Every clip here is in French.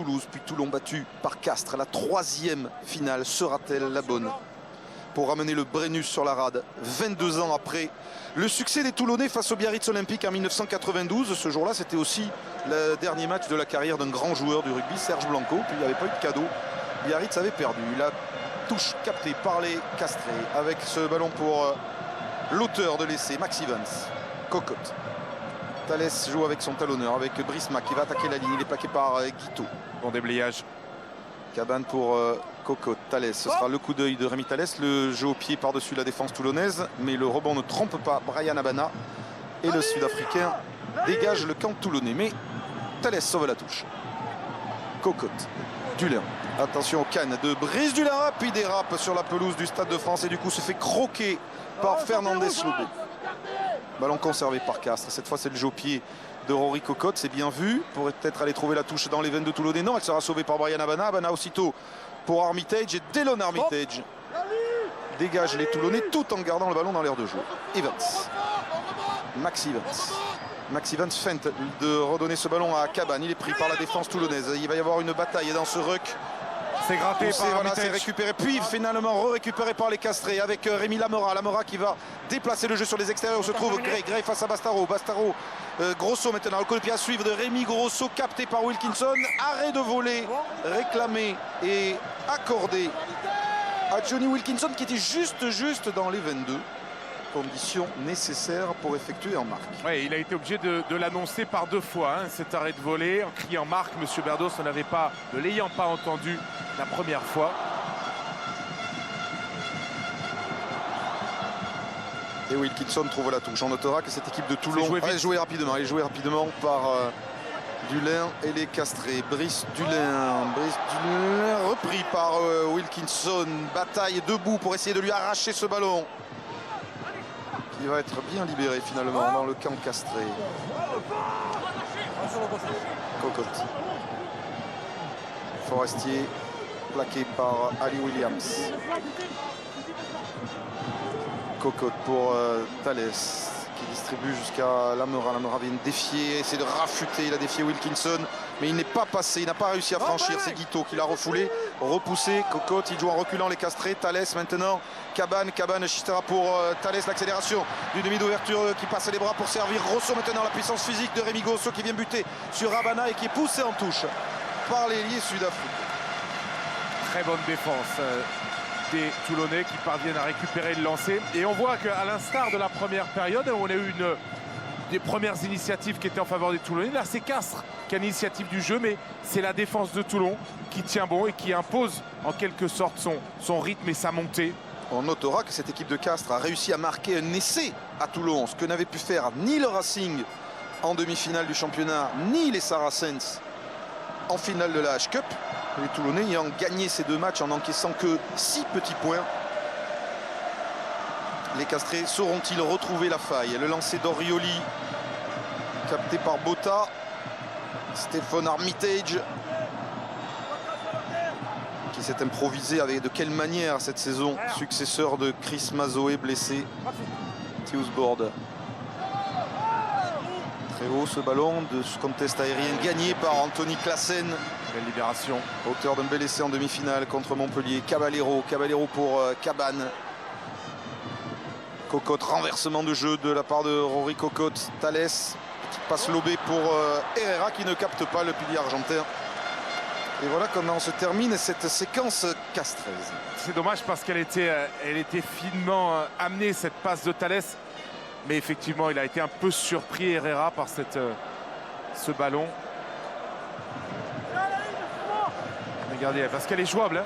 Toulouse, puis Toulon battu par Castres. La 3e finale sera-t-elle la bonne pour ramener le Brennus sur la rade 22 ans après le succès des Toulonnais face au Biarritz Olympique en 1992. Ce jour-là, c'était aussi le dernier match de la carrière d'un grand joueur du rugby, Serge Blanco. Puis il n'y avait pas eu de cadeau. Biarritz avait perdu. La touche captée par les Castrés avec ce ballon pour l'auteur de l'essai, Max Evans. Cocotte. Thalès joue avec son talonneur, avec Brisma qui va attaquer la ligne. Il est plaqué par Guito. Bon déblayage. Cabane pour Cocotte. Thalès, ce sera le coup d'œil de Rémi Thalès. Le jeu au pied par-dessus la défense toulonnaise. Mais le rebond ne trompe pas Brian Abana. Et le Sud-Africain dégage le camp toulonnais. Mais Thalès sauve la touche. Cocotte. Dulin. Attention aux cannes de Brice Dulin. Puis dérape sur la pelouse du Stade de France. Et du coup se fait croquer par Fernandez Lobé. Ballon conservé par Castres. Cette fois, c'est le jeu au pied de Rory Cocotte. C'est bien vu. Pourrait peut-être aller trouver la touche dans les veines de Toulonnais. Non, elle sera sauvée par Brian Abana. Abana aussitôt pour Armitage. Et Delon Armitage dégage les Toulonnais tout en gardant le ballon dans l'air de jeu. Evans. Max Evans. Max Evans feinte de redonner ce ballon à Cabane. Il est pris par la défense toulonnaise. Il va y avoir une bataille dans ce ruck. C'est gratté par voilà, c'est récupéré, puis finalement récupéré par les Castrés avec Rémi Lamora. Lamora qui va déplacer le jeu sur les extérieurs. On se trouve Gray face à Bastaro. Bastaro, Grosso maintenant. Le coup de pied à suivre de Rémi Grosso, capté par Wilkinson. Arrêt de volée réclamé et accordé à Johnny Wilkinson qui était juste dans les 22. Conditions nécessaires pour effectuer en marque. Oui, il a été obligé de l'annoncer par 2 fois, hein, cet arrêt de volée, en criant en marque. Monsieur Berdos ne l'ayant pas entendu la première fois. Et Wilkinson trouve la touche. On notera que cette équipe de Toulon est jouée rapidement par Dulin et les Castrés. Brice Dulin repris par Wilkinson. Bataille debout pour essayer de lui arracher ce ballon. Il va être bien libéré finalement dans le camp Castré. Cocotte. Forestier plaqué par Ali Williams. Cocotte pour Thalès qui distribue jusqu'à Lamora. Lamora vient défier, essaie de rafuter. Il a défié Wilkinson, mais il n'est pas passé. Il n'a pas réussi à franchir. C'est Guito qui l'a refoulé, repoussé. Cocotte, il joue en reculant les Castrés. Thalès maintenant. Cabane Chistera pour Thalès. L'accélération du demi d'ouverture qui passe les bras pour servir. Grosso maintenant. La puissance physique de Rémi Grosso qui vient buter sur Abana et qui est poussé en touche par l'ailier sud-africain. Très bonne défense des Toulonnais qui parviennent à récupérer le lancer. Et on voit qu'à l'instar de la première période, où on a eu des premières initiatives qui étaient en faveur des Toulonnais, là c'est Castres qui a l'initiative du jeu, mais c'est la défense de Toulon qui tient bon et qui impose en quelque sorte son rythme et sa montée. On notera que cette équipe de Castres a réussi à marquer un essai à Toulon, ce que n'avait pu faire ni le Racing en demi-finale du championnat, ni les Saracens en finale de la H-Cup. Les Toulonnais ayant gagné ces 2 matchs en n'encaissant que 6 petits points. Les Castrés sauront-ils retrouver la faille? Le lancer d'Orioli capté par Botta. Stéphane Armitage qui s'est improvisé avec de quelle manière cette saison, successeur de Chris Mazoé blessé. Tiusbord. Très haut ce ballon de ce contest aérien gagné par Anthony Classen. Belle libération. Auteur d'un bel essai en demi-finale contre Montpellier. Caballero pour Cabane. Cocotte, renversement de jeu de la part de Rory Cocotte. Thalès, petite passe lobée pour Herrera qui ne capte pas le pilier argentin. Et voilà comment se termine cette séquence castraise. C'est dommage parce qu'elle était finement amenée, cette passe de Thalès. Mais effectivement, il a été un peu surpris, Herrera, par ce ballon. Regardez, parce qu'elle est jouable. Hein.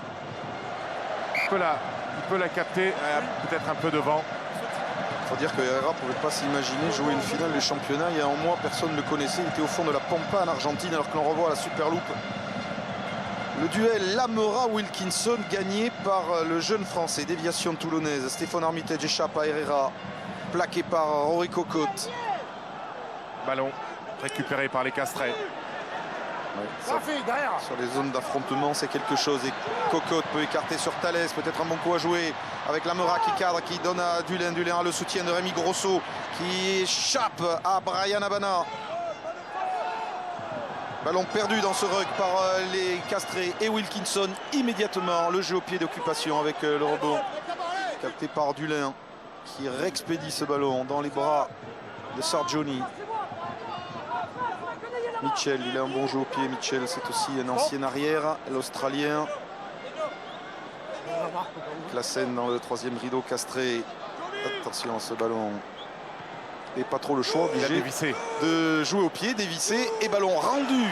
Il peut la capter, peut-être un peu devant. Il faut dire que Herrera ne pouvait pas s'imaginer jouer une finale du championnat. Il y a un mois, personne ne le connaissait. Il était au fond de la Pampa en Argentine, alors que l'on revoit à la Superloupe le duel Lamora-Wilkinson gagné par le jeune français. Déviation toulonnaise. Stéphane Armitage échappe à Herrera. Plaqué par Rory Cocotte. Ballon récupéré par les Castrés. Ouais, sur les zones d'affrontement, c'est quelque chose. Et Cocotte peut écarter sur Thalès. Peut-être un bon coup à jouer avec Lamora qui cadre, qui donne à Dulin. Dulin a le soutien de Rémi Grosso qui échappe à Brian Abana. Ballon perdu dans ce ruck par les Castré et Wilkinson immédiatement. Le jeu au pied d'occupation avec le rebond capté par Dulin qui réexpédie ce ballon dans les bras de Sargioni. Mitchell, il a un bon jeu au pied. Mitchell, c'est aussi un ancien arrière, l'Australien. Classen dans le troisième rideau. Castré, attention à ce ballon. Et pas trop le choix, obligé de jouer au pied, dévissé et ballon rendu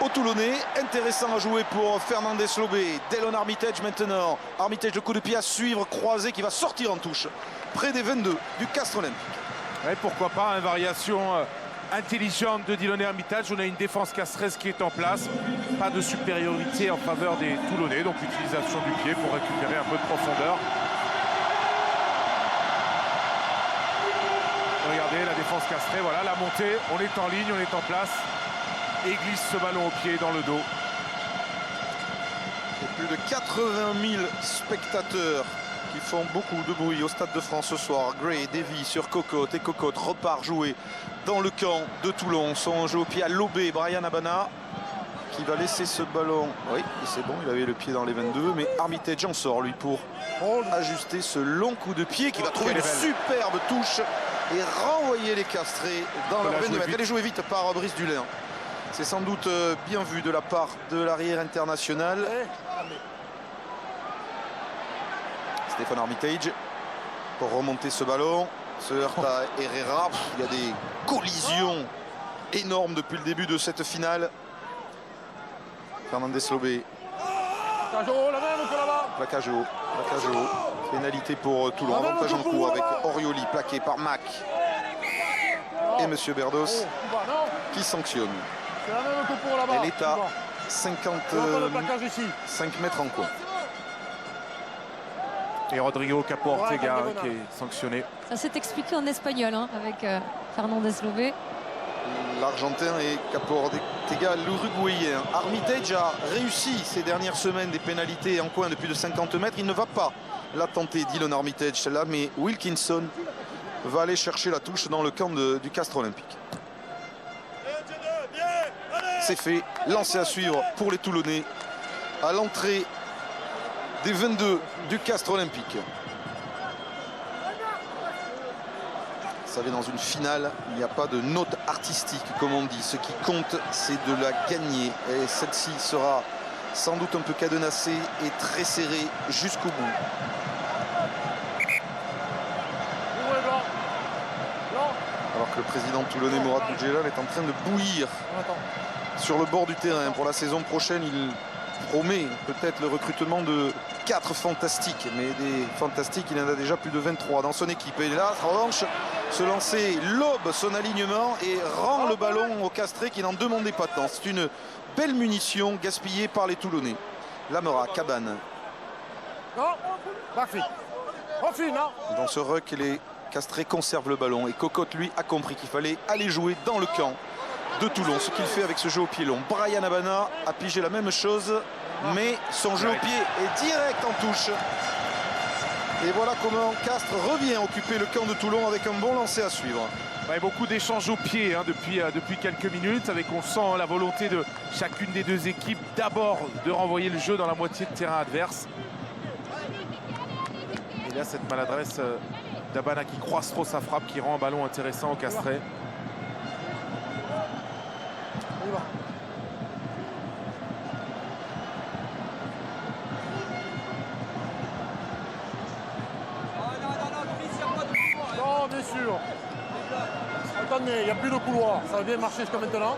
au Toulonnais. Intéressant à jouer pour Fernandez Lobé. Delon Armitage maintenant. Armitage, le coup de pied à suivre, croisé qui va sortir en touche. Près des 22 du Castres Olympique. Ouais, pourquoi pas, variation intelligente de Delon Armitage. On a une défense castreuse qui est en place. Pas de supériorité en faveur des Toulonnais. Donc utilisation du pied pour récupérer un peu de profondeur. Regardez la défense castrée, voilà la montée, on est en ligne, on est en place et glisse ce ballon au pied dans le dos. Et plus de 80 000 spectateurs qui font beaucoup de bruit au Stade de France ce soir. Gray, Davy sur Cocotte et Cocotte repart jouer dans le camp de Toulon. Son jeu au pied à Lobé, Bryan Habana qui va laisser ce ballon. Oui, c'est bon, il avait le pied dans les 22, mais Armitage en sort lui pour ajuster ce long coup de pied qui va trouver une superbe touche et renvoyer les Castrés dans leur 22 mètres. Elle est jouée vite par Brice Dulin. C'est sans doute bien vu de la part de l'arrière international. Stéphane Armitage pour remonter ce ballon. Se heurte à Herrera. Il y a des collisions énormes depuis le début de cette finale. Fernandez Lobé. Plaquage haut. Pénalité pour Toulon. Avantage en cours avec Orioli plaqué par Mac. Et Monsieur Berdos qui sanctionne. Elle est à 55 mètres en coin. Et Rodrigo Capo Ortega qui est sanctionné. Ça s'est expliqué en espagnol avec Fernandez Lobé. L'Argentin et Capo Ortega, l'Uruguayen. Armitage a réussi ces dernières semaines des pénalités en coin de plus de 50 mètres. Il ne va pas la tenter, Delon Armitage, celle-là, mais Wilkinson va aller chercher la touche dans le camp du Castres Olympique. C'est fait, lancé à suivre pour les Toulonnais à l'entrée des 22 du Castres Olympique. Vous savez, dans une finale, il n'y a pas de note artistique, comme on dit. Ce qui compte, c'est de la gagner. Et celle-ci sera sans doute un peu cadenassée et très serrée jusqu'au bout. Alors que le président toulonnais Mourad Boudjelal est en train de bouillir sur le bord du terrain. Pour la saison prochaine, il promet peut-être le recrutement de 4 fantastiques. Mais des fantastiques, il en a déjà plus de 23 dans son équipe. Et là, en revanche, se lancer, lobe son alignement et rend le ballon au Castré qui n'en demandait pas tant. C'est une belle munition gaspillée par les Toulonnais. Lamera, Cabane. Dans ce ruck, les Castrés conservent le ballon. Et Cocotte, lui, a compris qu'il fallait aller jouer dans le camp de Toulon. Ce qu'il fait avec ce jeu au pied long. Bryan Habana a pigé la même chose, mais son jeu au pied est direct en touche. Et voilà comment Castres revient occuper le camp de Toulon avec un bon lancer à suivre. Ouais, beaucoup d'échanges au pied depuis quelques minutes, avec on sent la volonté de chacune des deux équipes d'abord de renvoyer le jeu dans la moitié de terrain adverse. Et là, cette maladresse d'Habana qui croise trop sa frappe, qui rend un ballon intéressant au Castré. Non, bien sûr. Attendez, il n'y a plus de couloir. Ça va bien marcher jusqu'à maintenant.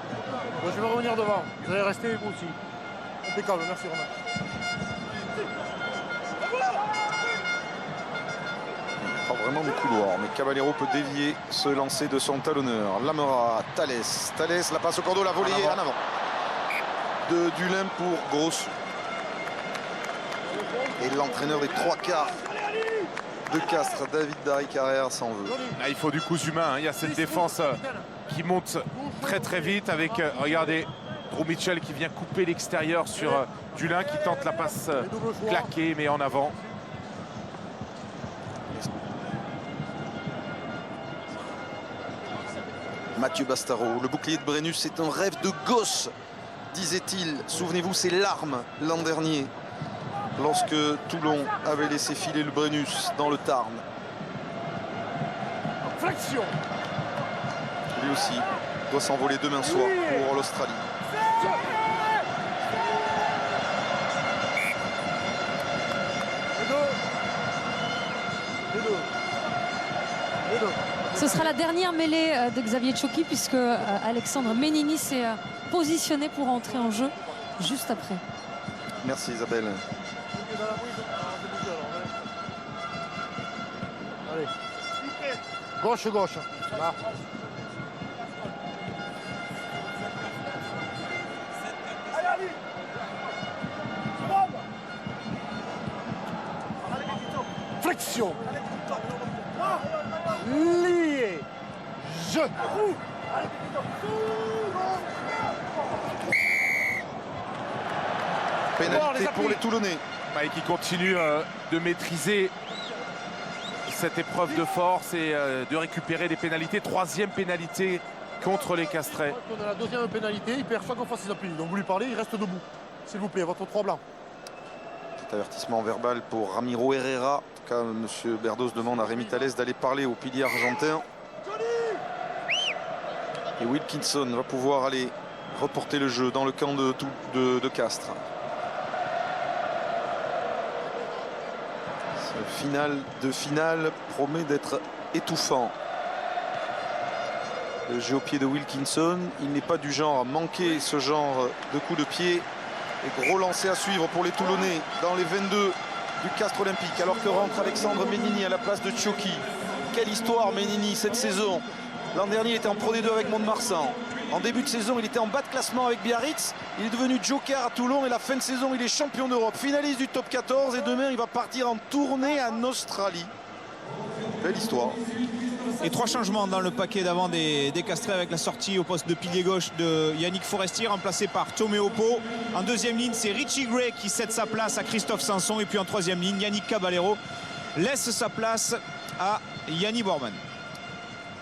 Donc, je vais revenir devant. Vous allez rester vous aussi. Impeccable, merci Romain. Pas vraiment de couloir, mais Caballero peut dévier ce lancer de son talonneur. Lamera, Thalès, la passe au cordeau, la volée en avant. De Dulin pour Grosse. Et l'entraîneur des 3/4 de Castres, David Dari Carrère, s'en veut. Là, il faut du coup humain, hein. Il y a cette défense qui monte très très vite avec, regardez, Drew Mitchell qui vient couper l'extérieur sur Dulin qui tente la passe claquée mais en avant. Mathieu Bastaro, le bouclier de Brennus, c'est un rêve de gosse disait-il. Souvenez-vous, ses larmes l'an dernier, lorsque Toulon avait laissé filer le Brennus dans le Tarn. Flexion. Lui aussi doit s'envoler demain soir pour l'Australie. Les deux. Ce sera la dernière mêlée de Xavier Tchoki puisque Alexandre Ménini s'est positionné pour entrer en jeu juste après. Merci Isabelle. Allez. Gauche. Là. Flexion. Lié. Je. Pénalité pour les Toulonnais. Et qui continue de maîtriser cette épreuve de force et de récupérer des pénalités. 3e pénalité contre les Castrets. On a la 2e pénalité, il perd chaque fois ses appuis. Donc vous lui parlez, il reste debout. S'il vous plaît, votre 3 blanc. Petit avertissement verbal pour Ramiro Herrera. En tout cas, M. Berdos demande à Rémi Thalès d'aller parler au pilier argentin. Et Wilkinson va pouvoir aller reporter le jeu dans le camp de Castres. Ce final de finale promet d'être étouffant. Le jeu au pied de Wilkinson, il n'est pas du genre à manquer ce genre de coup de pied. Et gros lancer à suivre pour les Toulonnais dans les 22 du Castres Olympique. Alors que rentre Alexandre Ménini à la place de Tchoki. Quelle histoire Ménini cette saison. L'an dernier il était en Pro D2 avec Mont-de-Marsan. En début de saison il était en bas de classement avec Biarritz. Il est devenu joker à Toulon et la fin de saison il est champion d'Europe. Finaliste du top 14 et demain il va partir en tournée en Australie. Belle histoire. Et 3 changements dans le paquet d'avant des Castrets avec la sortie au poste de pilier gauche de Yannick Forestier remplacé par Tomé Oppo. En 2e ligne, c'est Richie Gray qui cède sa place à Christophe Sanson. Et puis en 3e ligne, Yannick Caballero laisse sa place à Yanni Borman.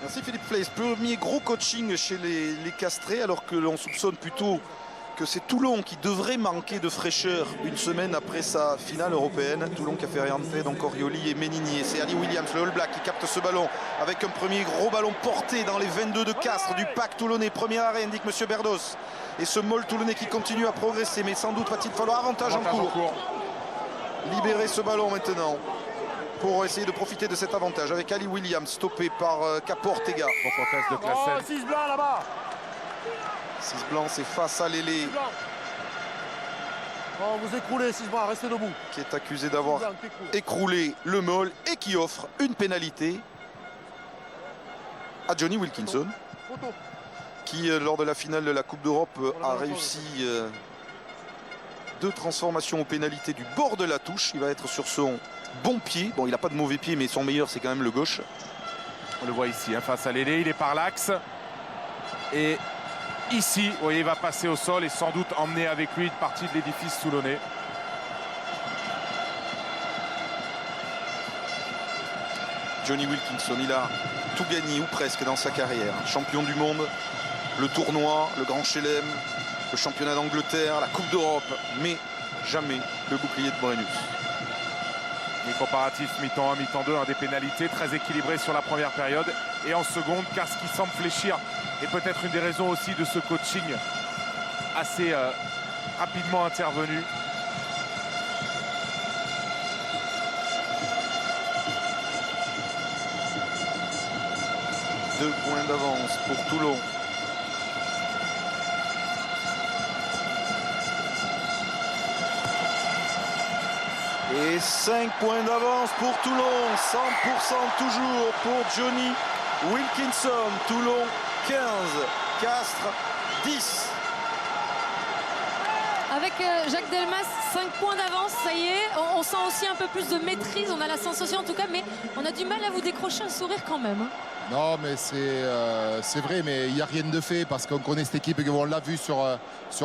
Merci Philippe Fleis. Premier gros coaching chez les Castrés alors que l'on soupçonne plutôt que c'est Toulon qui devrait manquer de fraîcheur une semaine après sa finale européenne. Toulon qui a fait réentrer donc Orioli et Ménini. Et c'est Ali Williams, le All Black, qui capte ce ballon avec un premier gros ballon porté dans les 22 de Castres du pack toulonnais. Premier arrêt, indique M. Berdos. Et ce Moll toulonnais qui continue à progresser. Mais sans doute va-t-il falloir avantage en cours. Libérer ce ballon maintenant pour essayer de profiter de cet avantage avec Ali Williams stoppé par Caportega. Bon contest de Classen. 6 blancs là-bas. 6 blancs, c'est face à Lélé. Oh, vous écroulez 6 blancs, restez debout. Qui est accusé d'avoir écroulé le Moll et qui offre une pénalité à Johnny Wilkinson. Qui, lors de la finale de la Coupe d'Europe, a réussi 2 transformations aux pénalités du bord de la touche. Il va être sur son bon pied. Bon, il n'a pas de mauvais pied, mais son meilleur, c'est quand même le gauche. On le voit ici, hein, face à Lélé, il est par l'axe. Et ici, vous voyez, il va passer au sol et sans doute emmener avec lui une partie de l'édifice toulonnais. Johnny Wilkinson, il a tout gagné, ou presque, dans sa carrière. Champion du monde, le tournoi, le Grand Chelem, le championnat d'Angleterre, la Coupe d'Europe, mais jamais le bouclier de Brennus. Les comparatifs mi-temps 1, mi-temps 2, des pénalités très équilibrées sur la première période. Et en seconde, Castres qui semble fléchir. Et peut-être une des raisons aussi de ce coaching assez rapidement intervenu. Deux points d'avance pour Toulon. Et 5 points d'avance pour Toulon. 100% toujours pour Johnny Wilkinson. Toulon 15, Castres 10. Avec Jacques Delmas, 5 points d'avance, ça y est. On sent aussi un peu plus de maîtrise, on a la sensation en tout cas, mais on a du mal à vous décrocher un sourire quand même. Non, mais c'est vrai, mais il n'y a rien de fait parce qu'on connaît cette équipe, on l'a vu sur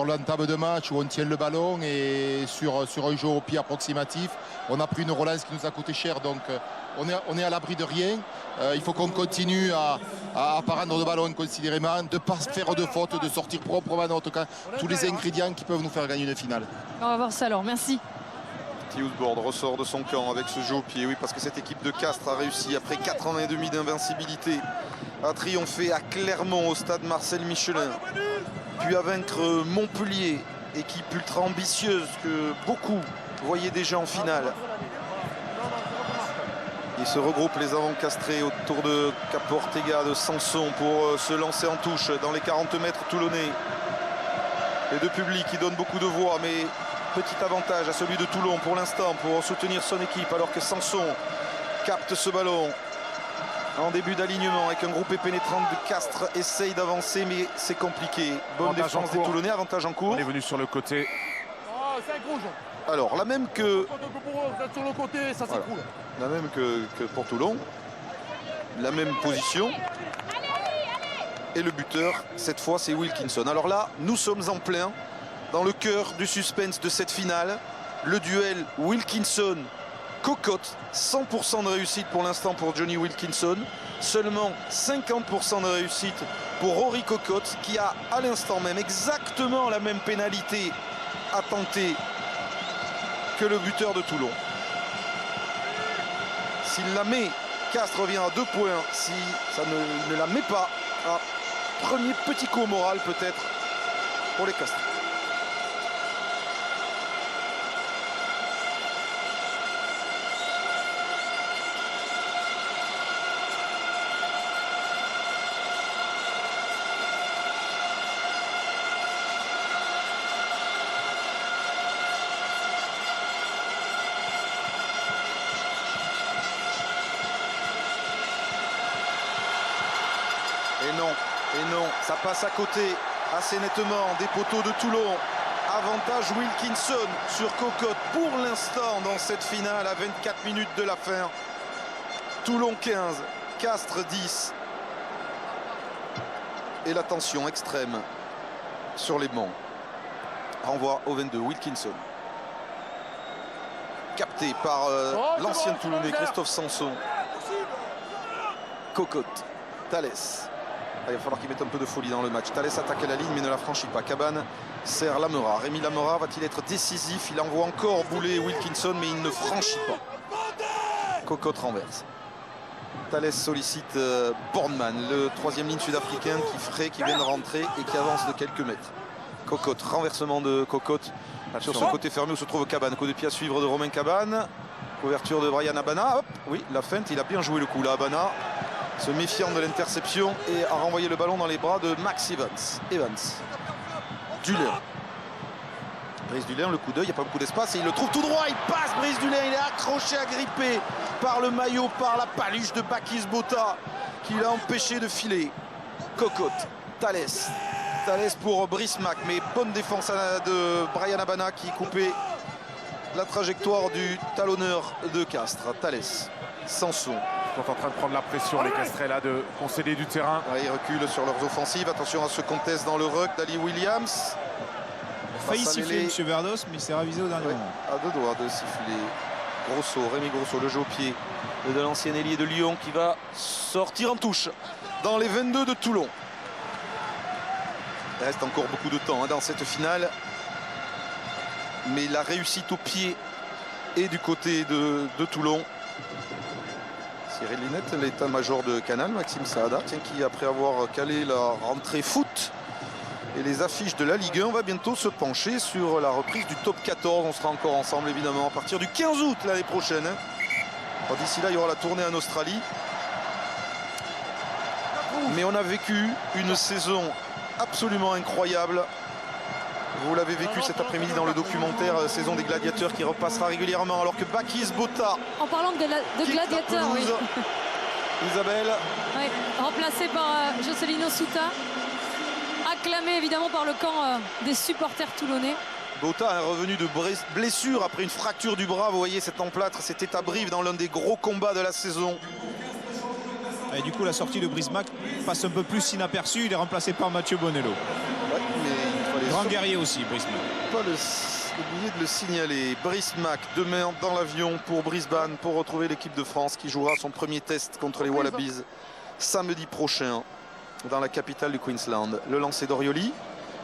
l'entame de match où on tient le ballon et sur un jeu au pied approximatif. On a pris une relance qui nous a coûté cher, donc on est à l'abri de rien. Il faut qu'on continue à pas rendre de ballon considérément, de ne pas faire de fautes, de sortir proprement en tout cas tous les ingrédients qui peuvent nous faire gagner une finale. On va voir ça alors, merci. Houseboard ressort de son camp avec ce jeu au pied. Oui, parce que cette équipe de Castres a réussi, après 4 ans et demi d'invincibilité, à triompher à Clermont au stade Marcel Michelin, puis à vaincre Montpellier, équipe ultra ambitieuse que beaucoup voyaient déjà en finale. Ils se regroupent les avants castrés autour de Capo-Ortega, de Sanson pour se lancer en touche dans les 40 mètres toulonnais. Les deux publics qui donnent beaucoup de voix, mais petit avantage à celui de Toulon pour l'instant pour soutenir son équipe, alors que Sanson capte ce ballon en début d'alignement avec un groupe pénétrant de Castres, essaye d'avancer mais c'est compliqué. Bonne Avantage défense en des cours. Toulonnais, avantage en cours. On est venu sur le côté. Oh, 5 rouges. Alors la même que, Pour eux, vous êtes sur le côté, ça Voilà. s'écroule. la même que pour Toulon, la même position. Et le buteur, cette fois, c'est Wilkinson. Alors là, nous sommes en plein dans le cœur du suspense de cette finale. Le duel Wilkinson-Cocotte. 100% de réussite pour l'instant pour Johnny Wilkinson. Seulement 50% de réussite pour Rory Cocotte, qui a à l'instant même exactement la même pénalité à tenter que le buteur de Toulon. S'il la met, Castres revient à 2 points. Si ça ne la met pas, premier petit coup au moral peut-être pour les Castres. Et non, ça passe à côté assez nettement des poteaux de Toulon. Avantage Wilkinson sur Cocotte pour l'instant dans cette finale à 24 minutes de la fin. Toulon 15, Castres 10. Et la tension extrême sur les bancs. Renvoi au 22, Wilkinson. Capté par l'ancien Toulonnais Christophe Sanson. Cocotte, Thalès. Il va falloir qu'il mette un peu de folie dans le match. Thalès attaque la ligne mais ne la franchit pas. Cabane sert Lamera. Rémi Lamera va-t-il être décisif? Il envoie encore bouler Wilkinson mais il ne franchit pas. Cocotte renverse. Thalès sollicite Boardman, le troisième ligne sud-africain qui vient de rentrer et qui avance de quelques mètres. Cocotte, renversement de Cocotte. Sur son côté fermé où se trouve Cabane. Coup de pied à suivre de Romain Cabane. Couverture de Brian Abana. Hop, oui, la feinte, il a bien joué le coup là, Abana. Se méfiant de l'interception et a renvoyé le ballon dans les bras de Max Evans. Dullin. Brice Dullin, le coup d'œil, il n'y a pas beaucoup d'espace et il le trouve tout droit. Il passe Brice Dullin, il est accroché, agrippé par le maillot, par la paluche de Bakis Bota qui l'a empêché de filer. Cocotte, Thalès. Thalès pour Brice Mac, mais bonne défense de Brian Abana qui coupait la trajectoire du talonneur de Castres. Thalès, Sanson. Ils sont en train de prendre la pression, les Castrés, là, de concéder du terrain. Ouais, ils reculent sur leurs offensives. Attention à ce contest dans le ruck d'Ali Williams. Failli siffler M. Verdos, mais c'est ravisé au dernier moment. À deux doigts de siffler. Grosso, Rémi Grosso, le jeu au pied de l'ancien ailier de Lyon qui va sortir en touche dans les 22 de Toulon. Il reste encore beaucoup de temps dans cette finale. Mais la réussite au pied est du côté de Toulon. Cyril Linette, l'état-major de Canal, Maxime Saada, qui après avoir calé la rentrée foot et les affiches de la Ligue 1, va bientôt se pencher sur la reprise du top 14. On sera encore ensemble évidemment à partir du 15 août l'année prochaine. D'ici là, il y aura la tournée en Australie. Mais on a vécu une saison absolument incroyable. Vous l'avez vécu cet après-midi dans le documentaire Saison des Gladiateurs qui repassera régulièrement, alors que Bakis Bota, En parlant de gladiateurs, oui. Isabelle, Oui, remplacé par Jocelino Souta, acclamé évidemment par le camp des supporters toulonnais. Bota est revenu de blessure après une fracture du bras. Vous voyez cet emplâtre, c'était à Brive dans l'un des gros combats de la saison. Et du coup, la sortie de Brice Mack passe un peu plus inaperçue. Il est remplacé par Mathieu Bonello. Ouais, mais il fallait Grand guerrier aussi, Brice Mack. pas oublier de le signaler. Brice Mack demain dans l'avion pour Brisbane pour retrouver l'équipe de France qui jouera son premier test contre les Wallabies samedi prochain dans la capitale du Queensland. Le lancer d'Orioli.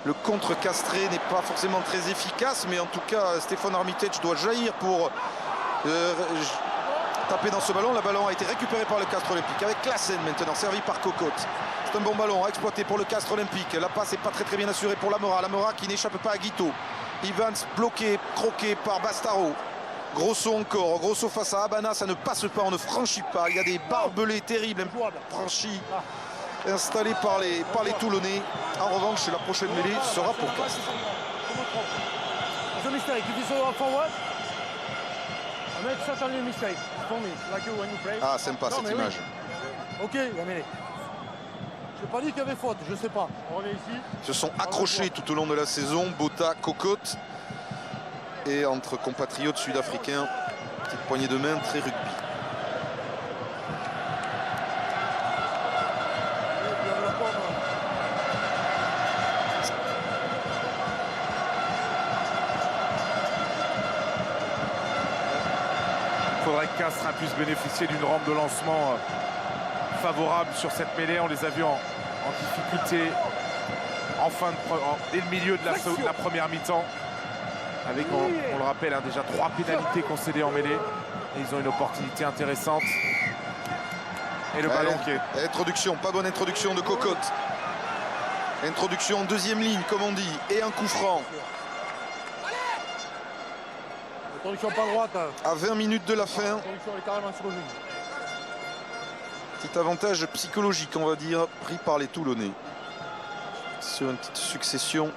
Le contre castré n'est pas forcément très efficace, mais en tout cas, Stéphane Armitage doit jaillir pour taper dans ce ballon. Le ballon a été récupéré par le Castres Olympique avec Classen maintenant, servi par Cocotte. C'est un bon ballon à exploiter pour le Castres Olympique. La passe n'est pas très bien assurée pour Lamora. Lamora qui n'échappe pas à Guito. Evans bloqué, croqué par Bastaro. Grosso encore, Grosso face à Abana, ça ne passe pas, on ne franchit pas. Il y a des barbelés terribles franchis, installés par les Toulonnais. En revanche, la prochaine mêlée sera pour Castres. It's a mistake. If you saw forward, I make certainly a mistake for me, like you when you play. Ah, sympa Non, cette mais oui. image. Ok, la mêlée. Je n'ai pas dit qu'il y avait faute, je sais pas. On est ici. Se sont accrochés tout au long de la saison, Bota, Cocotte. Et entre compatriotes sud-africains, petite poignée de main très rugby. Il faudrait que Castres puisse bénéficier d'une rampe de lancement favorable sur cette mêlée. On les a vus en difficulté dès le milieu de la première mi-temps. Avec, on le rappelle, déjà 3 pénalités concédées en mêlée. Et ils ont une opportunité intéressante. Et le ballon qui est... Introduction, pas bonne introduction de Cocotte. Introduction en deuxième ligne, comme on dit. Et un coup franc. Introduction pas droite. À 20 minutes de la fin. Introduction est carrément sur le ligne. Petit avantage psychologique, on va dire, pris par les Toulonnais. Sur une petite succession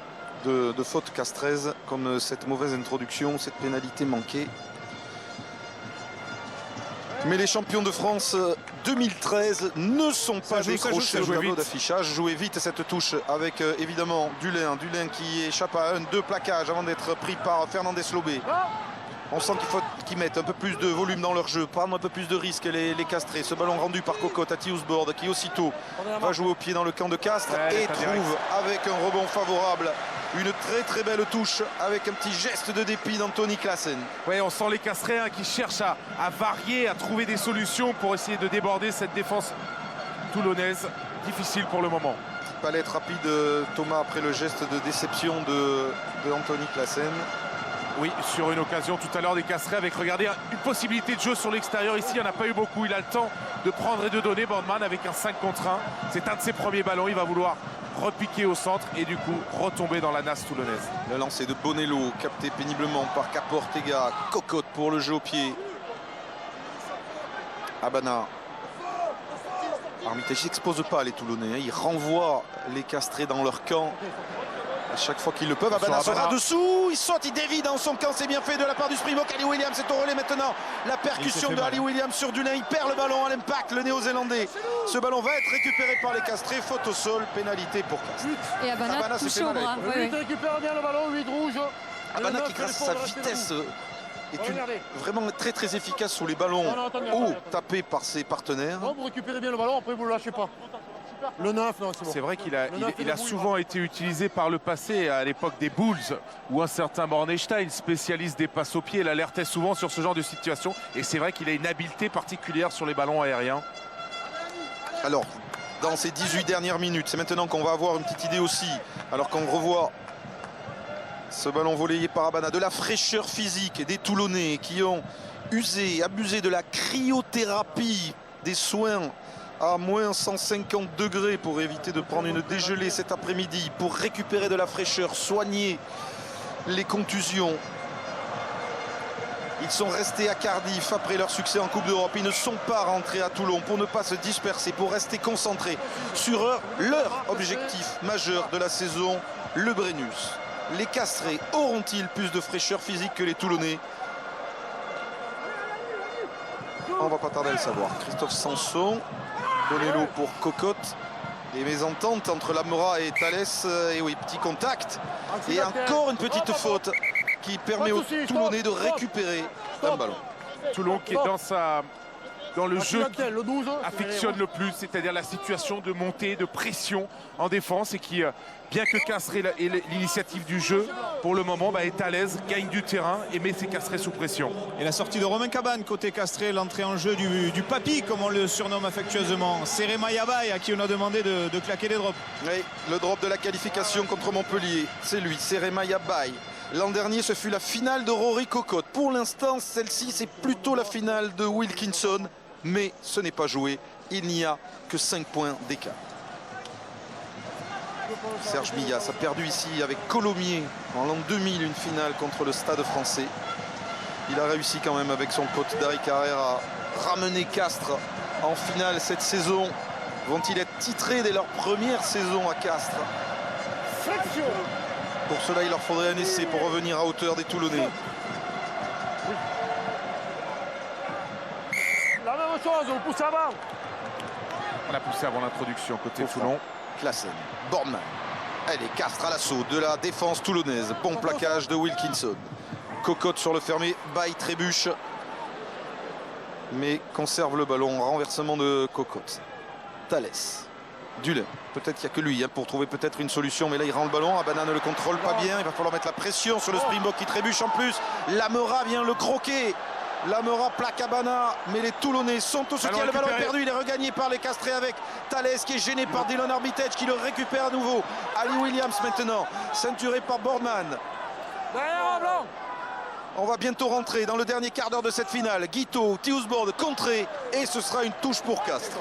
de fautes castraises, comme cette mauvaise introduction, cette pénalité manquée. Mais les champions de France 2013 ne sont pas décrochés au tableau d'affichage. Jouez vite cette touche avec évidemment Dulin. Dulin qui échappe à 1-2 plaquages avant d'être pris par Fernandez Lobé. On sent qu'il faut qu'ils mettent un peu plus de volume dans leur jeu, prendre un peu plus de risques les castrés. Ce ballon rendu par Cocotte à Tiusbord qui aussitôt va jouer au pied dans le camp de Castres et trouve avec un rebond favorable une très belle touche avec un petit geste de dépit d'Anthony Classen. Oui, on sent les Castréens qui cherchent à varier, à trouver des solutions pour essayer de déborder cette défense toulonnaise. Difficile pour le moment. Petite palette rapide Thomas après le geste de déception de Anthony Classen. Oui, sur une occasion tout à l'heure des Castres avec, regardez, une possibilité de jeu sur l'extérieur. Ici, il n'y en a pas eu beaucoup. Il a le temps de prendre et de donner. Bandman avec un 5 contre 1. C'est un de ses premiers ballons. Il va vouloir repiquer au centre et du coup retomber dans la nasse toulonnaise. Le lancer de Bonello, capté péniblement par Caportega. Cocotte pour le jeu au pied. Abana. Armitage n'expose pas les Toulonnais. Il renvoie les Castrés dans leur camp. À chaque fois qu'ils le peuvent, Abana sera dessous, il saute, il dévie dans son camp, c'est bien fait de la part du Springbok. Ali Williams est au relais maintenant. La percussion de Ali Williams sur Dulin, il perd le ballon à l'impact, le néo-zélandais. Ce ballon va être récupéré par les Castrés, faute au sol, pénalité pour Castres. Et Abana touché au bras. Le 8 récupère bien le ballon, 8 rouge. Abana qui, grâce à sa vitesse, est vraiment très efficace sous les ballons hauts tapés par ses partenaires. Non, vous récupérez bien le ballon, après vous ne le lâchez pas. Le 9, non, c'est bon. C'est vrai qu'il a souvent été utilisé par le passé, à l'époque des Bulls, où un certain Bornstein, spécialiste des passes au pied, l'alertait souvent sur ce genre de situation. Et c'est vrai qu'il a une habileté particulière sur les ballons aériens. Alors, dans ces 18 dernières minutes, c'est maintenant qu'on va avoir une petite idée aussi, alors qu'on revoit ce ballon volleyé par Abana, de la fraîcheur physique des Toulonnais qui ont abusé de la cryothérapie, des soins à moins 150 degrés pour éviter de prendre une dégelée cet après-midi, pour récupérer de la fraîcheur, soigner les contusions. Ils sont restés à Cardiff après leur succès en Coupe d'Europe. Ils ne sont pas rentrés à Toulon pour ne pas se disperser, pour rester concentrés sur leur objectif majeur de la saison, le Brennus. Les Castrés auront-ils plus de fraîcheur physique que les Toulonnais? On va pas tarder à le savoir. Christophe Sanson, Bonello pour Cocotte. Des mésententes entre Lamora et Thalès. Et oui, petit contact. Et encore une petite faute qui permet aux Toulonnais de récupérer un ballon. Toulon qui est dans dans le jeu qui Le 12, affectionne le plus, c'est-à-dire la situation de montée, de pression en défense et qui, bien que Castré ait l'initiative du jeu, pour le moment est à l'aise, gagne du terrain et met ses Castrés sous pression. Et la sortie de Romain Cabane côté Castré, l'entrée en jeu du papy, comme on le surnomme affectueusement, Serema Yabaye, à qui on a demandé de claquer des drops. Oui, le drop de la qualification contre Montpellier, c'est lui, Serema Yabaye. L'an dernier, ce fut la finale de Rory Cocotte. Pour l'instant, celle-ci, c'est plutôt la finale de Wilkinson, mais ce n'est pas joué. Il n'y a que 5 points d'écart. Serge Millas a perdu ici avec Colomiers en l'an 2000 une finale contre le Stade français. Il a réussi quand même avec son pote Dari Carrère à ramener Castres en finale cette saison. Vont-ils être titrés dès leur première saison à Castres? Pour cela, il leur faudrait un essai pour revenir à hauteur des Toulonnais. La même chose, on pousse avant. On a poussé avant l'introduction côté Toulon. Classen, Bornemann. Allez, Castres à l'assaut de la défense toulonnaise. Bon plaquage de Wilkinson. Cocotte sur le fermé, Baye trébuche. Mais conserve le ballon. Renversement de Cocotte. Thalès. Dulin. Peut-être qu'il n'y a que lui pour trouver peut-être une solution. Mais là, il rend le ballon. Abana ne le contrôle pas bien. Il va falloir mettre la pression sur le Springbok qui trébuche en plus. Lamera vient le croquer. Lamera plaque Abana, mais les Toulonnais sont au soutien. Le ballon est perdu, il est regagné par les Castrés avec Thalès qui est gêné par Dylan Armitage qui le récupère à nouveau. Ali Williams maintenant, ceinturé par Bornemann. On va bientôt rentrer dans le dernier quart d'heure de cette finale. Guito, Theusbord contré et ce sera une touche pour Castres.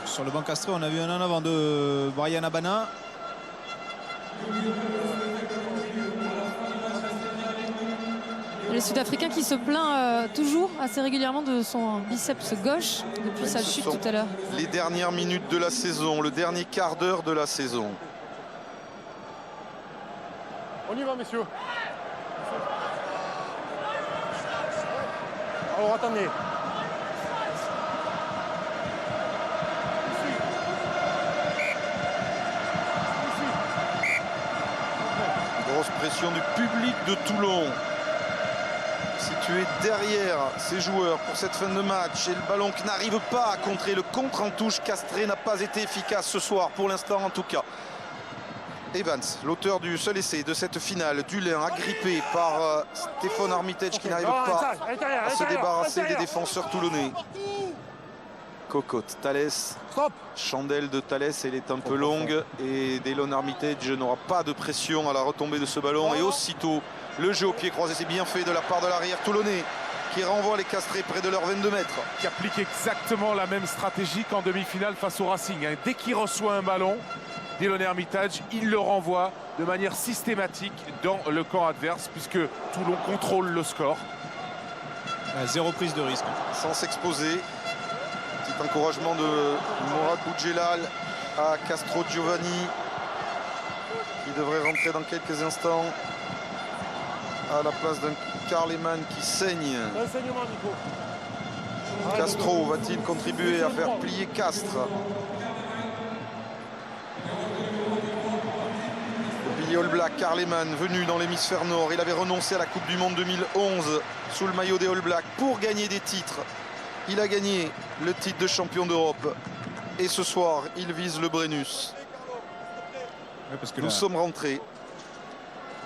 Sur le banc Castré, on a vu un en avant de Bryan Abana. Le Sud-Africain qui se plaint toujours assez régulièrement de son biceps gauche depuis sa chute tout à l'heure. Les dernières minutes de la saison, le dernier quart d'heure de la saison. On y va, messieurs. Alors, attendez. Grosse pression du public de Toulon. Situé derrière ces joueurs pour cette fin de match. Et le ballon qui n'arrive pas à contrer. Le contre en touche Castré n'a pas été efficace ce soir, pour l'instant en tout cas. Evans, l'auteur du seul essai de cette finale. Dulin agrippé par Stéphane Armitage qui n'arrive pas à se débarrasser des défenseurs toulonnais. Cocotte, Thalès. Chandelle de Thalès, elle est un peu longue et Dylan Armitage n'aura pas de pression à la retombée de ce ballon. Et aussitôt, le jeu au pied croisé, c'est bien fait de la part de l'arrière toulonnais qui renvoie les Castrés près de leurs 22 mètres. Qui applique exactement la même stratégie qu'en demi-finale face au Racing. Dès qu'il reçoit un ballon, Dylan Armitage, il le renvoie de manière systématique dans le camp adverse puisque Toulon contrôle le score. Zéro prise de risque. Sans s'exposer. Petit encouragement de Mourad Boudjelal à Castro Giovanni qui devrait rentrer dans quelques instants à la place d'un Karl Lehmann qui saigne. Castro va-t-il contribuer à faire plier Castres? Le pilier All Black, Karl Lehmann, venu dans l'hémisphère nord. Il avait renoncé à la Coupe du Monde 2011 sous le maillot des All Blacks pour gagner des titres. Il a gagné le titre de champion d'Europe. Et ce soir, il vise le Brennus. Ouais, parce que nous sommes rentrés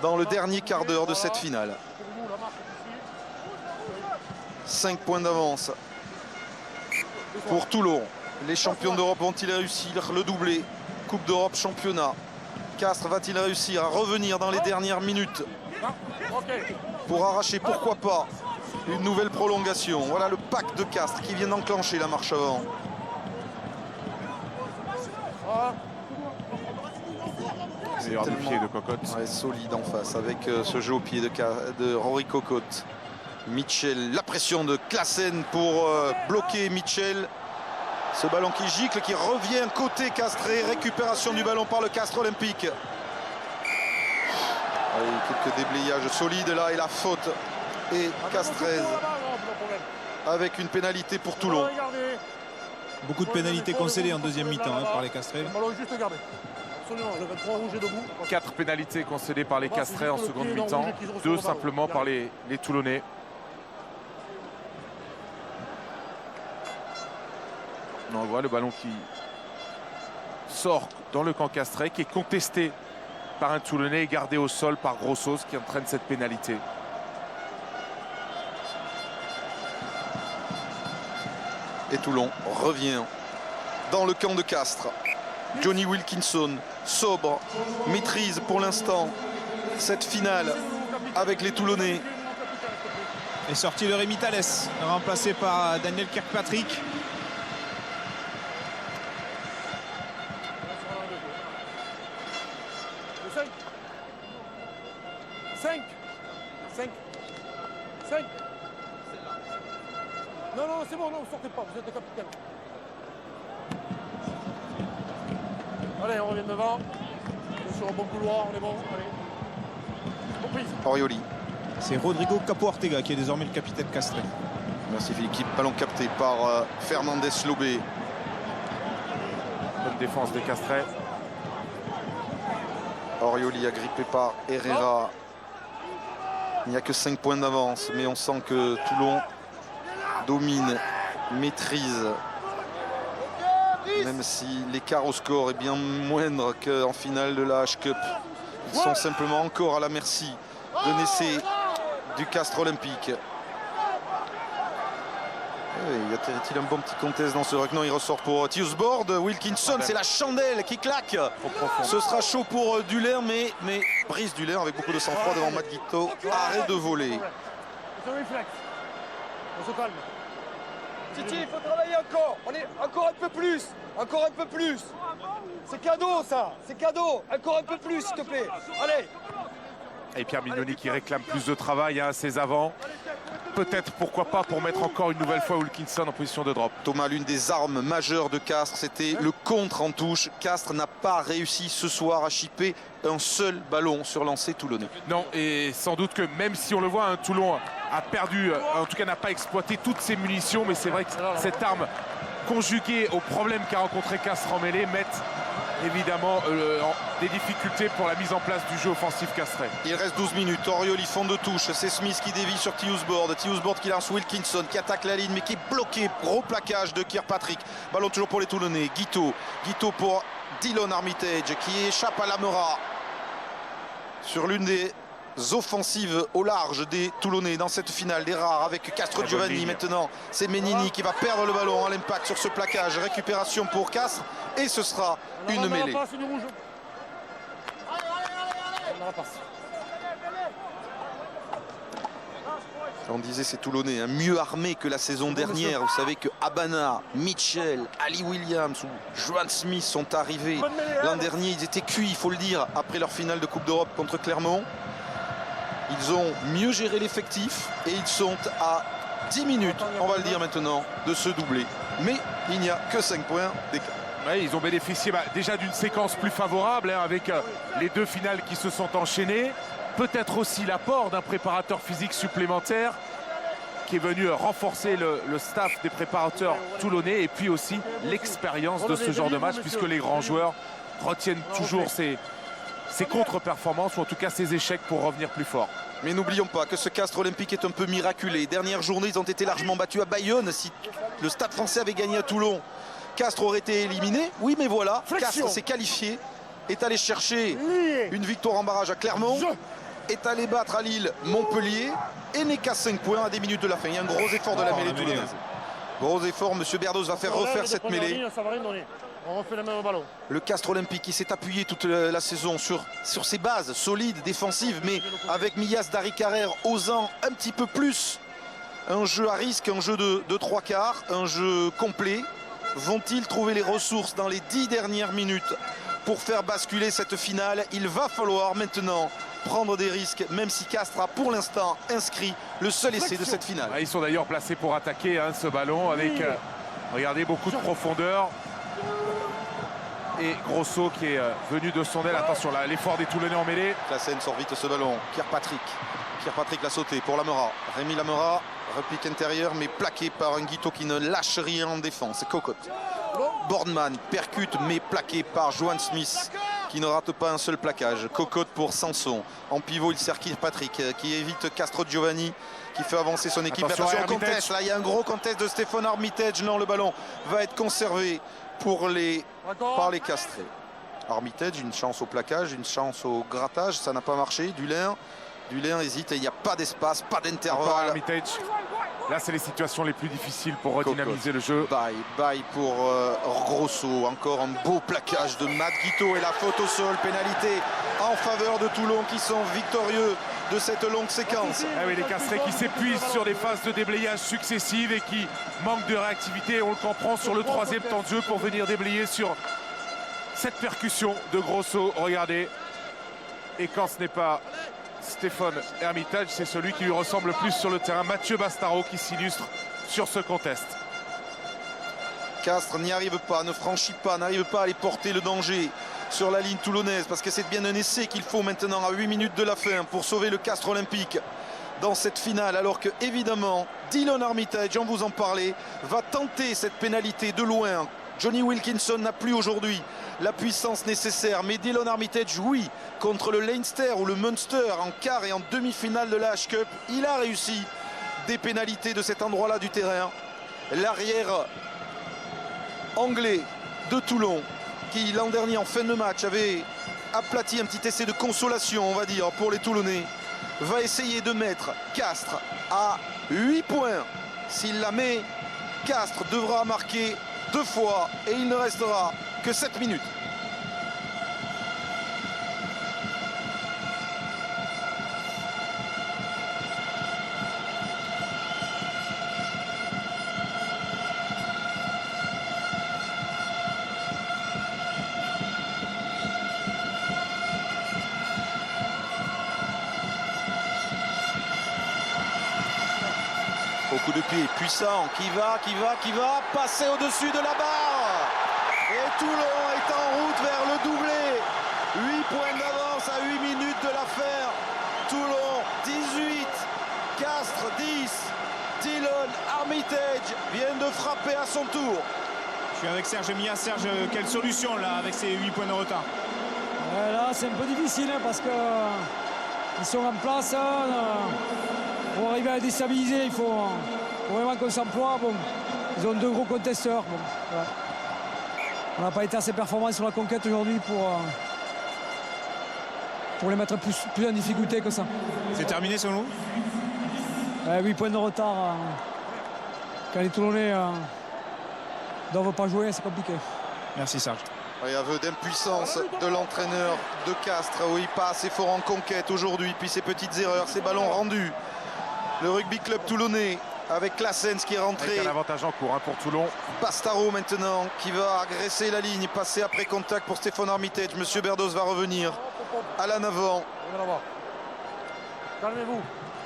dans le dernier quart d'heure de cette finale. 5 points d'avance pour Toulon. Les champions d'Europe vont-ils réussir le doublé? Coupe d'Europe, championnat. Castres va-t-il réussir à revenir dans les dernières minutes pour arracher, pourquoi pas, une nouvelle prolongation? Voilà le pack de Castres qui vient d'enclencher la marche avant. Meilleur du pied de Cocotte. Ouais, solide en face avec ce jeu au pied de Rory Cocotte. Mitchell, la pression de Classen pour bloquer Mitchell. Ce ballon qui gicle, qui revient côté Castré. Récupération du ballon par le Castres Olympique. Allez, quelques déblayages solides là et la faute est castraise avec une pénalité pour Toulon. Beaucoup de pénalités concédées en deuxième mi-temps par les Castrés. absolument. Le 23 rouge est debout. 4 pénalités concédées par les Moi, c'est Castrés en juste le seconde pied dans le mi-temps, rouge qu'ils reçoivent 2 au ballon. simplement par les Toulonnais. On voit le ballon qui sort dans le camp Castré, qui est contesté par un Toulonnais et gardé au sol par Grossos qui entraîne cette pénalité. Et Toulon revient dans le camp de Castres. Johnny Wilkinson, sobre, maîtrise pour l'instant cette finale avec les Toulonnais. Et sortie de Rémi Thalès, remplacé par Daniel Kirkpatrick. Le 5. 5. Non, c'est bon, non, sortez pas, vous êtes le capitaine. Allez, on revient devant. On est sur un bon couloir, on est bon. Allez. Reprise. Orioli. C'est Rodrigo Capo Ortega qui est désormais le capitaine castré. Merci Philippe. Ballon capté par Fernandez Lobé. Bonne défense des Castrés. Orioli agrippé par Herrera. Il n'y a que 5 points d'avance, mais on sent que Toulon domine, maîtrise. Même si l'écart au score est bien moindre qu'en finale de la H-Cup. Ils sont simplement encore à la merci de Nessé du Castres Olympique. Y a-t-il un bon petit contest dans ce ruck? Non, il ressort pour Tiusbord. Wilkinson, c'est la chandelle qui claque. Ce sera chaud pour Duller, mais Brice Duller avec beaucoup de sang-froid devant Matt Guito. Arrêt de voler. C'est un réflexe. On se calme. Titi, il faut travailler encore. On est encore un peu plus. Encore un peu plus. C'est cadeau ça. C'est cadeau. Encore un peu plus, s'il te plaît. Allez. Et Pierre Mignoni qui réclame plus de travail à ses avants. Peut-être, pourquoi pas, pour mettre encore une nouvelle fois Wilkinson en position de drop. Thomas, l'une des armes majeures de Castres, c'était le contre en touche. Castres n'a pas réussi ce soir à chipper un seul ballon sur lancer toulonnais. Non, et sans doute que même si on le voit, Toulon a perdu, en tout cas n'a pas exploité toutes ses munitions, mais c'est vrai que cette arme conjuguée aux problèmes qu'a rencontré Castres en mêlée mettent évidemment des difficultés pour la mise en place du jeu offensif castré. Il reste 12 minutes, Orioli fond de touche, c'est Smith qui dévie sur Tiusbord qui lance Wilkinson qui attaque la ligne mais qui est bloqué, gros plaquage de Kirkpatrick. Ballon toujours pour les Toulonnais, Guito pour Dillon Armitage qui échappe à Lamera sur l'une des offensives au large des Toulonnais dans cette finale des rares avec Castro Giovanni. Maintenant c'est Menini qui va perdre le ballon à l'impact sur ce plaquage, récupération pour Castres et ce sera une mêlée. On disait ces Toulonnais mieux armés que la saison dernière. Vous savez que Habana, Mitchell, Ali Williams ou Joan Smith sont arrivés l'an dernier. Ils étaient cuits, il faut le dire, après leur finale de Coupe d'Europe contre Clermont. Ils ont mieux géré l'effectif et ils sont à 10 minutes, on va le dire maintenant, de se doubler. Mais il n'y a que 5 points d'écart. Ouais, ils ont bénéficié déjà d'une séquence plus favorable avec les 2 finales qui se sont enchaînées. Peut-être aussi l'apport d'un préparateur physique supplémentaire qui est venu renforcer le staff des préparateurs toulonnais et puis aussi l'expérience de ce genre de match puisque les grands joueurs retiennent toujours ces contre-performances ou en tout cas ces échecs pour revenir plus fort. Mais n'oublions pas que ce Castres Olympique est un peu miraculé. Dernière journée, ils ont été largement battus à Bayonne. Si le Stade Français avait gagné à Toulon, Castres aurait été éliminé. Oui, mais voilà, Castres s'est qualifié, est allé chercher une victoire en barrage à Clermont, est allé battre à Lille Montpellier et n'est qu'à 5 points à des minutes de la fin. Il y a un gros effort de la mêlée toulonnaise. Gros effort, M. Berdos va faire refaire cette mêlée. On refait le même ballon. Le Castres Olympique qui s'est appuyé toute la saison sur ses bases solides, défensives, mais avec Mias Darikarer osant un petit peu plus. Un jeu à risque, un jeu de 3 quarts, un jeu complet. Vont-ils trouver les ressources dans les 10 dernières minutes pour faire basculer cette finale? Il va falloir maintenant prendre des risques, même si Castres a pour l'instant inscrit le seul essai de cette finale. Ils sont d'ailleurs placés pour attaquer ce ballon avec, regardez, beaucoup de profondeur. Et Grosso qui est venu de son aile. Attention là, l'effort des Toulonnais en mêlée. Classen sort vite ce ballon. Kirkpatrick l'a sauté pour Lamera. Rémi Lamera, repique intérieur mais plaqué par un Guito qui ne lâche rien en défense. Cocotte. Boardman percute mais plaqué par Joan Smith. qui ne rate pas un seul plaquage. Cocotte pour Sanson. En pivot, il sert Kirkpatrick qui évite Castro Giovanni qui fait avancer son équipe. Attention, Attention au Armitage. contest. Là, il y a un gros contest de Stéphane Armitage. Non, le ballon va être conservé par les castrés. Armitage, une chance au plaquage, une chance au grattage. Ça n'a pas marché. Dulain hésite et il n'y a pas d'espace, pas Encore d'intervalle. Armitage. Là, c'est les situations les plus difficiles pour redynamiser le jeu. Bail pour Grosso. Encore un beau plaquage de Matt Guito et la faute au sol. Pénalité en faveur de Toulon qui sont victorieux de cette longue séquence. Ah oui, les castrés qui s'épuisent sur des phases de déblayage successives et qui manquent de réactivité. On le comprend sur le troisième temps de jeu pour venir déblayer sur cette percussion de Grosso. Regardez. Et quand ce n'est pas Stéphane Hermitage, c'est celui qui lui ressemble le plus sur le terrain, Mathieu Bastaro, qui s'illustre sur ce contest. Castres n'y arrive pas, ne franchit pas, n'arrive pas à aller porter le danger sur la ligne toulonnaise parce que c'est bien un essai qu'il faut maintenant à 8 minutes de la fin pour sauver le Castres olympique dans cette finale, alors que évidemment Dylan Armitage, on vous en parlait, va tenter cette pénalité de loin. Johnny Wilkinson n'a plus aujourd'hui la puissance nécessaire, mais Dylan Armitage, oui, contre le Leinster ou le Munster en quart et en demi-finale de la H-Cup, il a réussi des pénalités de cet endroit-là du terrain. L'arrière anglais de Toulon, qui l'an dernier en fin de match avait aplati un petit essai de consolation, on va dire, pour les Toulonnais, va essayer de mettre Castres à 8 points. S'il la met, Castres devra marquer 2 fois et il ne restera que 7 minutes. Au coup de pied puissant, qui va passer au-dessus de la barre. Et Toulon est en route vers le doublé. 8 points d'avance à 8 minutes de l'affaire. Toulon 18, Castres 10. Dylan Armitage vient de frapper à son tour. Je suis avec Serge Mia. Serge, quelle solution là avec ces 8 points de retard? Là, c'est un peu difficile hein, parce qu'ils sont en place. Pour arriver à les déstabiliser, il faut vraiment qu'on s'emploie. Bon, ils ont 2 gros contesteurs. Bon, voilà. On n'a pas été assez performants sur la conquête aujourd'hui pour les mettre plus en difficulté que ça. C'est terminé selon vous? 8 points de retard. Quand les Toulonnais ne doivent pas jouer, c'est compliqué. Merci Serge. Et aveu d'impuissance de l'entraîneur de Castres. Oui, pas assez fort en conquête aujourd'hui. Puis ces petites erreurs, ces ballons rendus. Le rugby club toulonnais avec Classens qui est rentré. Avec un avantage en cours hein, pour Toulon. Bastaro maintenant qui va agresser la ligne, passer après contact pour Stéphane Armitage. Monsieur Berdos va revenir à l'en avant. Calmez-vous.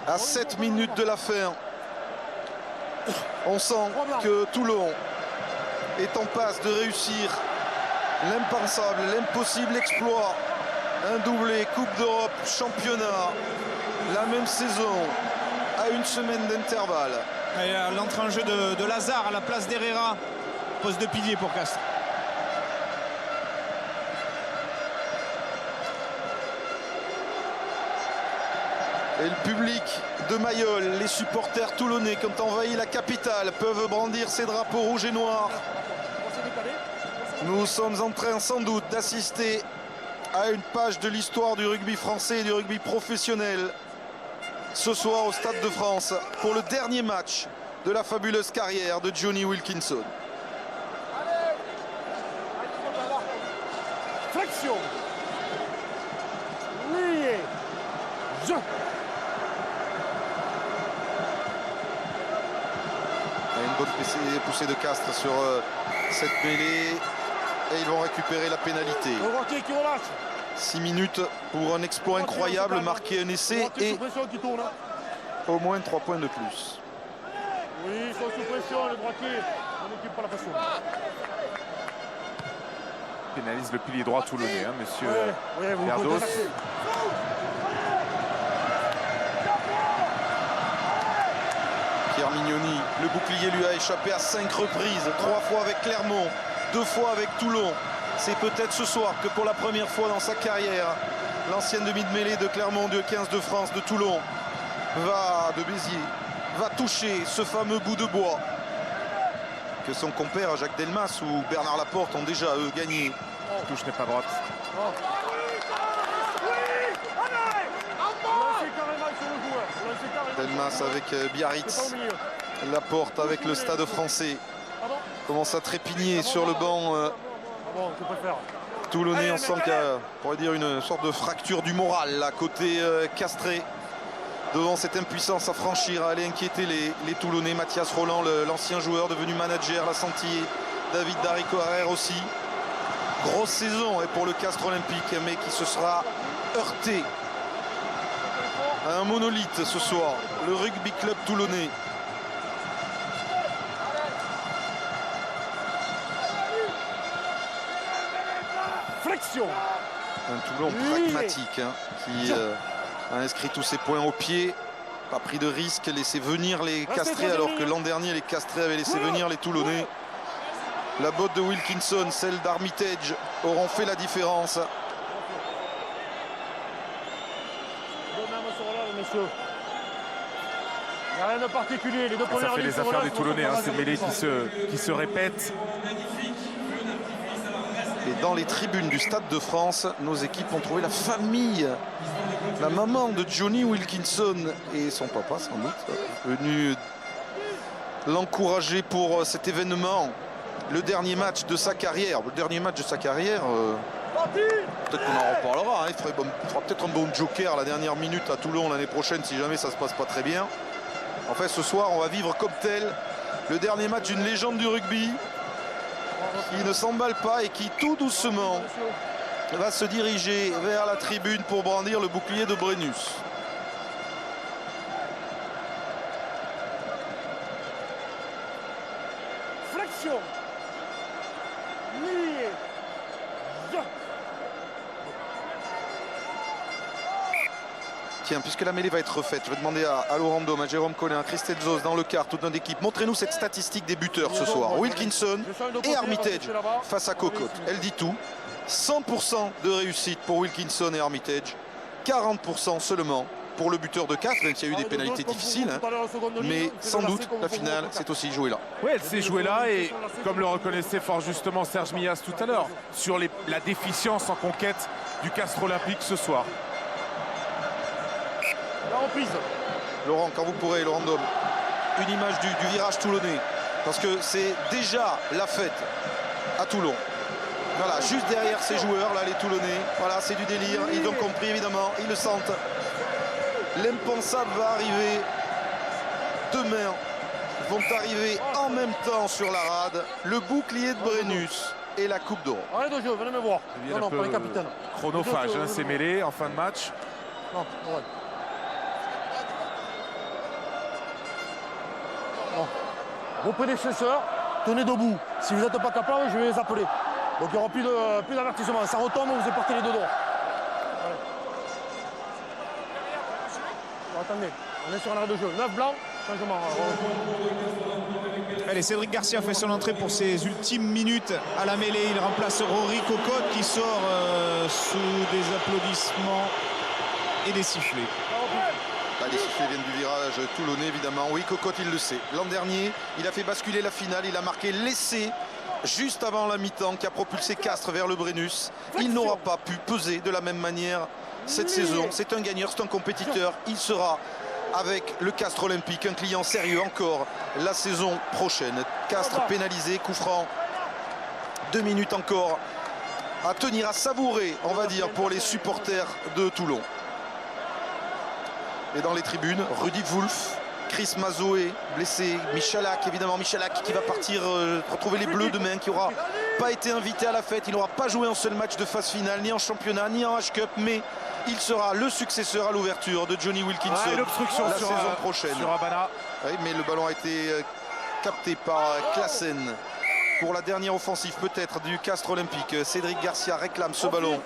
À 7 minutes de la fin, on sent que Toulon est en passe de réussir l'impensable, l'impossible exploit. Un doublé, Coupe d'Europe, championnat, la même saison, à 1 semaine d'intervalle. L'entrée en jeu de Lazare à la place d'Herrera, poste de pilier pour Castres. Et le public de Mayol, les supporters toulonnais qui ont envahi la capitale peuvent brandir ces drapeaux rouges et noirs. Nous sommes en train sans doute d'assister à une page de l'histoire du rugby français et du rugby professionnel ce soir au Stade de France pour le dernier match de la fabuleuse carrière de Johnny Wilkinson. Flexion. Lié. Je. Une bonne poussée de Castres sur cette mêlée et ils vont récupérer la pénalité. Le droitier qui relâche. 6 minutes pour un exploit incroyable, marquer un essai et au moins 3 points de plus. Oui, ils sont sous pression, les droitiers. On n'occupe pas la pression. Pénalise le pilier droit toulonnais, hein, monsieur vous Berdos. Pierre Mignoni, le bouclier lui a échappé à 5 reprises, 3 fois avec Clermont, 2 fois avec Toulon. C'est peut-être ce soir que pour la première fois dans sa carrière, l'ancienne demi de mêlée de Clermont, de 15 de France, de Toulon, de Béziers, va toucher ce fameux bout de bois que son compère Jacques Delmas ou Bernard Laporte ont déjà, eux, gagné. La touche n'est pas droite. Delmas avec Biarritz. Laporte avec le Stade français. Commence à trépigner sur le banc toulonnais. On sent qu'il y a, on pourrait dire, une sorte de fracture du moral là, côté Castré. Devant cette impuissance à franchir, à aller inquiéter les Toulonnais. Mathias Roland, l'ancien joueur devenu manager, l'a senti. David Darico-Herrera aussi. Grosse saison pour le Castres Olympique, mais qui se sera heurté à un monolithe ce soir. Le rugby club toulonnais. Flexion. Un Toulon pragmatique qui a inscrit tous ses points au pied, pas pris de risque, laissé venir les Castrés alors que l'an dernier les Castrés avaient laissé venir les Toulonnais. La botte de Wilkinson, celle d'Armitage auront fait la différence. Il n'y a rien de particulier. Les deux Ça fait les affaires des Toulonnais, ces mêlées qui se répètent. Et dans les tribunes du Stade de France, nos équipes ont trouvé la famille, la maman de Johnny Wilkinson et son papa sans doute, venu l'encourager pour cet événement, le dernier match de sa carrière. Le dernier match de sa carrière, peut-être qu'on en reparlera, il fera peut-être un bon joker à la dernière minute à Toulon l'année prochaine si jamais ça se passe pas très bien. En fait, ce soir, on va vivre comme tel le dernier match d'une légende du rugby qui ne s'emballe pas et qui tout doucement va se diriger vers la tribune pour brandir le bouclier de Brennus. Flexion. Tiens, puisque la mêlée va être refaite, je vais demander à Laurent Dôme, à Jérôme Collin, à Christelle Zos dans le quart, toute notre équipe. Montrez-nous cette statistique des buteurs ce soir. Wilkinson et Armitage face à Cocotte. Elle dit tout. 100% de réussite pour Wilkinson et Armitage. 40% seulement pour le buteur de Castres, même s'il y a eu des pénalités difficiles. Mais sans doute, la finale, c'est aussi joué là. Oui, elle s'est jouée là et comme le reconnaissait fort justement Serge Millas tout à l'heure, sur la déficience en conquête du Castres Olympique ce soir. Laurent, quand vous pourrez, Laurent Dôme, une image du virage toulonnais, parce que c'est déjà la fête à Toulon. Voilà, juste derrière ces joueurs, là, les Toulonnais, voilà, c'est du délire, ils l'ont compris évidemment, ils le sentent. L'impensable va arriver. Demain vont arriver en même temps sur la rade le bouclier de Brennus et la Coupe d'Or. Allez, Dojo, venez me voir. Non, pas les capitaines. Chronophage, c'est mêlé en fin de match. Non, ouais. Vos prédécesseurs, tenez debout. Si vous n'êtes pas capable, je vais les appeler. Donc il n'y aura plus d'avertissement. Ça retombe, vous épartez les deux doigts. Bon, attendez, on est sur un arrêt de jeu. 9 blancs, changement. Allez, Cédric Garcia fait son entrée pour ses ultimes minutes à la mêlée. Il remplace Rory Cocotte qui sort sous des applaudissements et des sifflets. Les sifflets viennent du virage toulonnais évidemment. Oui, Cocotte il le sait. L'an dernier, il a fait basculer la finale. Il a marqué l'essai juste avant la mi-temps qui a propulsé Castres vers le Brennus. Il n'aura pas pu peser de la même manière cette saison. C'est un gagneur, c'est un compétiteur. Il sera avec le Castres Olympique, un client sérieux encore la saison prochaine. Castres pénalisé, coup franc. 2 minutes encore à tenir, à savourer, on va dire, pour les supporters de Toulon. Et dans les tribunes, Rudy Wolf, Chris Mazoé, blessé, Michalak, évidemment Michalak qui va partir retrouver les Bleus demain, qui n'aura pas été invité à la fête, il n'aura pas joué un seul match de phase finale, ni en championnat, ni en H-Cup, mais il sera le successeur à l'ouverture de Johnny Wilkinson la saison prochaine. Sur Abana. Oui, mais le ballon a été capté par Classen. Pour la dernière offensive peut-être du Castres Olympique, Cédric Garcia réclame ce ballon.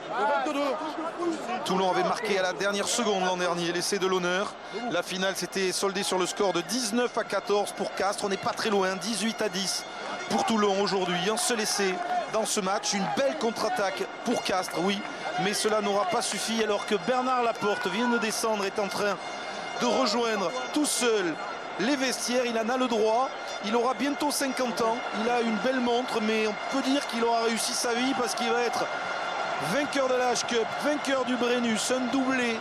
Toulon avait marqué à la dernière seconde l'an dernier l'essai de l'honneur. La finale s'était soldée sur le score de 19-14 pour Castres. On n'est pas très loin, 18-10 pour Toulon aujourd'hui. Un seul essai dans ce match. Une belle contre-attaque pour Castres, oui, mais cela n'aura pas suffi alors que Bernard Laporte vient de descendre, est en train de rejoindre tout seul les vestiaires. Il en a le droit. Il aura bientôt 50 ans. Il a une belle montre, mais on peut dire qu'il aura réussi sa vie parce qu'il va être vainqueur de la H-Cup, vainqueur du Brennus, un doublé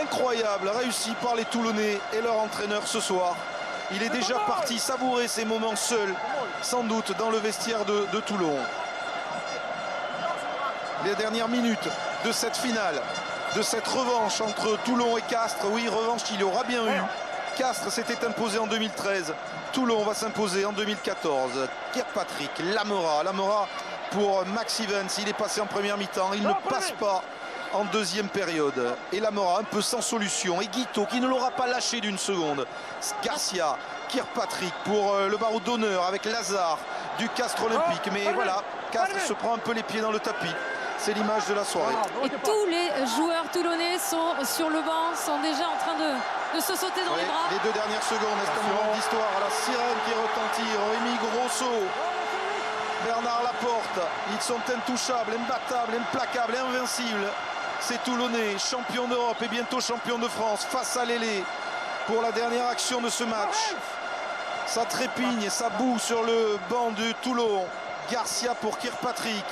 incroyable réussi par les Toulonnais et leur entraîneur ce soir. Il est déjà parti savourer ces moments seul, sans doute dans le vestiaire de Toulon. Les dernières minutes de cette finale, de cette revanche entre Toulon et Castres. Oui, revanche qu'il y aura bien eu. Castres s'était imposé en 2013. Toulon va s'imposer en 2014. Kirkpatrick, Lamora pour Max Evans. Il est passé en première mi-temps. Il ne passe pas en deuxième période. Et Lamora un peu sans solution. Et Guito qui ne l'aura pas lâché d'une seconde. Garcia, Kirkpatrick pour le barreau d'honneur avec Lazare du Castres Olympique. Mais voilà, Castres se prend un peu les pieds dans le tapis. C'est l'image de la soirée. Et tous les joueurs toulonnais sont sur le banc, sont déjà en train de se sauter dans les bras. Les 2 dernières secondes, est-ce qu'un moment d'histoire à la sirène qui retentit? Rémi Grosso, Bernard Laporte, ils sont intouchables, imbattables, implacables, invincibles. Ces Toulonnais, champions d'Europe et bientôt champions de France, face à Lélé pour la dernière action de ce match. Ça trépigne, ça boue sur le banc de Toulon. Garcia pour Kirkpatrick.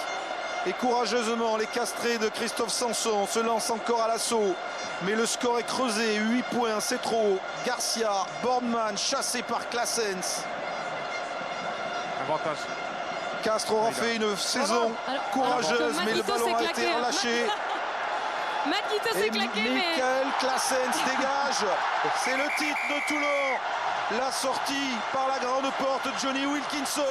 Et courageusement, les castrés de Christophe Sanson se lancent encore à l'assaut. Mais le score est creusé, 8 points, c'est trop. Garcia, Boardman, chassé par Claessens. Avantage. Castres aura fait une saison courageuse, mais le ballon a été relâché. Makito s'est claqué, mais... Michael Claessens dégage. C'est le titre de Toulon. La sortie par la grande porte, Johnny Wilkinson.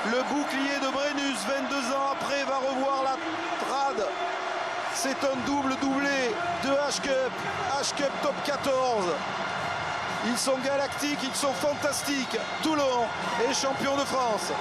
Le bouclier de Brennus, 22 ans après, va revoir la trad. C'est un doublé de H-Cup top 14. Ils sont galactiques, ils sont fantastiques. Toulon est champion de France.